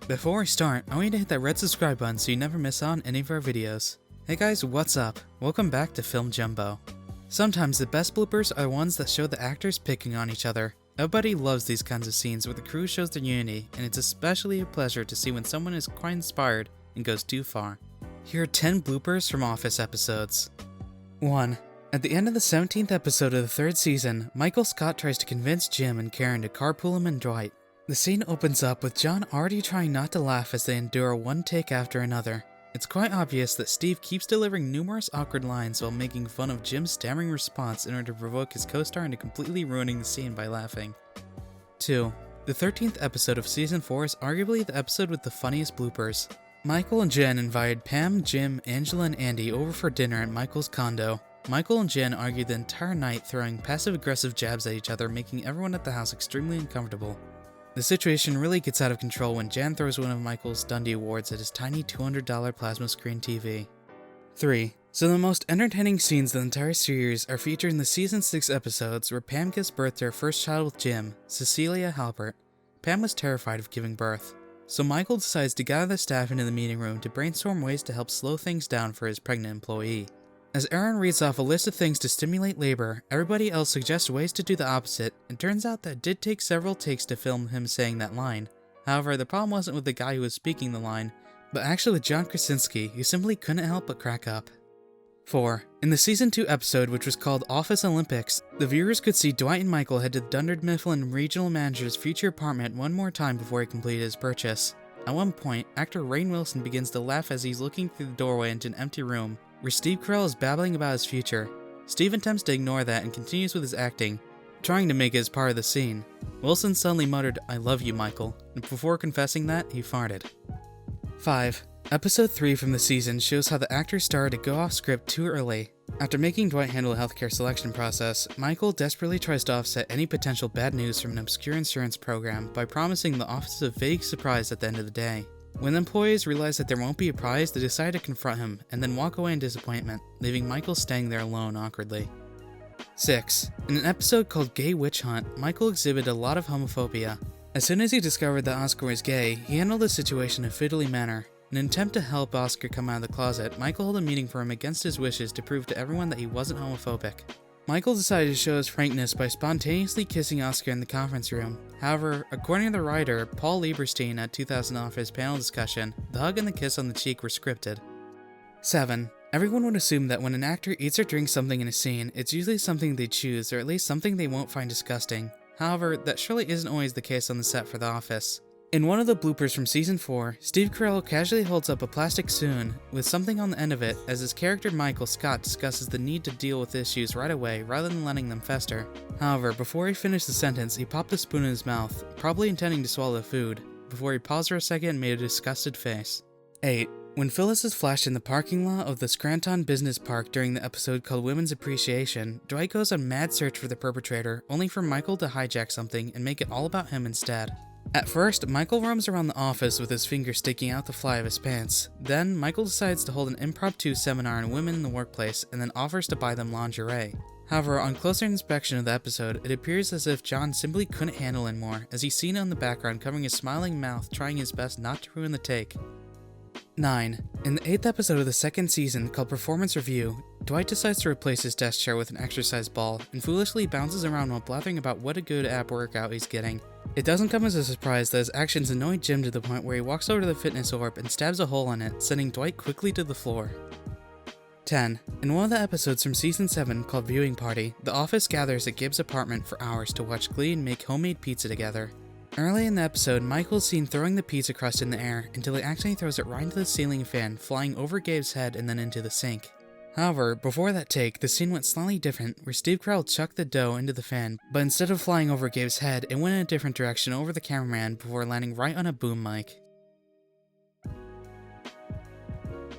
Before we start, I want you to hit that red subscribe button so you never miss out on any of our videos. Hey guys, what's up? Welcome back to Film Jumbo. Sometimes the best bloopers are the ones that show the actors picking on each other. Everybody loves these kinds of scenes where the crew shows their unity, and it's especially a pleasure to see when someone is quite inspired and goes too far. Here are 10 bloopers from Office episodes. 1. At the end of the 17th episode of the 3rd season, Michael Scott tries to convince Jim and Karen to carpool him and Dwight. The scene opens up with John already trying not to laugh as they endure one take after another. It's quite obvious that Steve keeps delivering numerous awkward lines while making fun of Jim's stammering response in order to provoke his co-star into completely ruining the scene by laughing. 2. The 13th episode of Season 4 is arguably the episode with the funniest bloopers. Michael and Jen invited Pam, Jim, Angela, and Andy over for dinner at Michael's condo. Michael and Jen argued the entire night, throwing passive-aggressive jabs at each other, making everyone at the house extremely uncomfortable. The situation really gets out of control when Jan throws one of Michael's Dundie Awards at his tiny $200 plasma screen TV. 3. So the most entertaining scenes of the entire series are featured in the Season 6 episodes where Pam gives birth to her first child with Jim, Cecilia Halpert. Pam was terrified of giving birth, so Michael decides to gather the staff into the meeting room to brainstorm ways to help slow things down for his pregnant employee. As Aaron reads off a list of things to stimulate labor, everybody else suggests ways to do the opposite. It turns out that it did take several takes to film him saying that line. However, the problem wasn't with the guy who was speaking the line, but actually with John Krasinski, who simply couldn't help but crack up. 4. In the Season 2 episode, which was called Office Olympics, the viewers could see Dwight and Michael head to the Dunder-Mifflin regional manager's future apartment one more time before he completed his purchase. At one point, actor Rainn Wilson begins to laugh as he's looking through the doorway into an empty room, where Steve Carell is babbling about his future. Steve attempts to ignore that and continues with his acting, trying to make it as part of the scene. Wilson suddenly muttered, "I love you, Michael," and before confessing that, he farted. 5. Episode 3 from the season shows how the actors started to go off script too early. After making Dwight handle the healthcare selection process, Michael desperately tries to offset any potential bad news from an obscure insurance program by promising the office a vague surprise at the end of the day. When the employees realize that there won't be a prize, they decide to confront him, and then walk away in disappointment, leaving Michael staying there alone awkwardly. 6. In an episode called Gay Witch Hunt, Michael exhibited a lot of homophobia. As soon as he discovered that Oscar was gay, he handled the situation in a fiddly manner. In an attempt to help Oscar come out of the closet, Michael held a meeting for him against his wishes to prove to everyone that he wasn't homophobic. Michael decided to show his frankness by spontaneously kissing Oscar in the conference room. However, according to the writer, Paul Lieberstein at 2000 Office panel discussion, the hug and the kiss on the cheek were scripted. 7. Everyone would assume that when an actor eats or drinks something in a scene, it's usually something they choose, or at least something they won't find disgusting. However, that surely isn't always the case on the set for The Office. In one of the bloopers from Season 4, Steve Carell casually holds up a plastic spoon with something on the end of it as his character Michael Scott discusses the need to deal with issues right away rather than letting them fester. However, before he finished the sentence, he popped the spoon in his mouth, probably intending to swallow the food, before he paused for a second and made a disgusted face. 8. When Phyllis is flashed in the parking lot of the Scranton Business Park during the episode called Women's Appreciation, Dwight goes on mad search for the perpetrator, only for Michael to hijack something and make it all about him instead. At first, Michael roams around the office with his finger sticking out the fly of his pants. Then, Michael decides to hold an impromptu seminar on women in the workplace and then offers to buy them lingerie. However, on closer inspection of the episode, it appears as if John simply couldn't handle anymore, as he's seen in the background covering his smiling mouth trying his best not to ruin the take. 9. In the 8th episode of the 2nd season called Performance Review, Dwight decides to replace his desk chair with an exercise ball and foolishly bounces around while blathering about what a good ab workout he's getting. It doesn't come as a surprise that his actions annoy Jim to the point where he walks over to the fitness orb and stabs a hole in it, sending Dwight quickly to the floor. 10. In one of the episodes from Season 7 called Viewing Party, the office gathers at Gibbs' apartment for hours to watch Glee and make homemade pizza together. Early in the episode, Michael is seen throwing the pizza crust in the air until he accidentally throws it right into the ceiling fan, flying over Gabe's head and then into the sink. However, before that take, the scene went slightly different, where Steve Carell chucked the dough into the fan, but instead of flying over Gabe's head, it went in a different direction over the cameraman before landing right on a boom mic.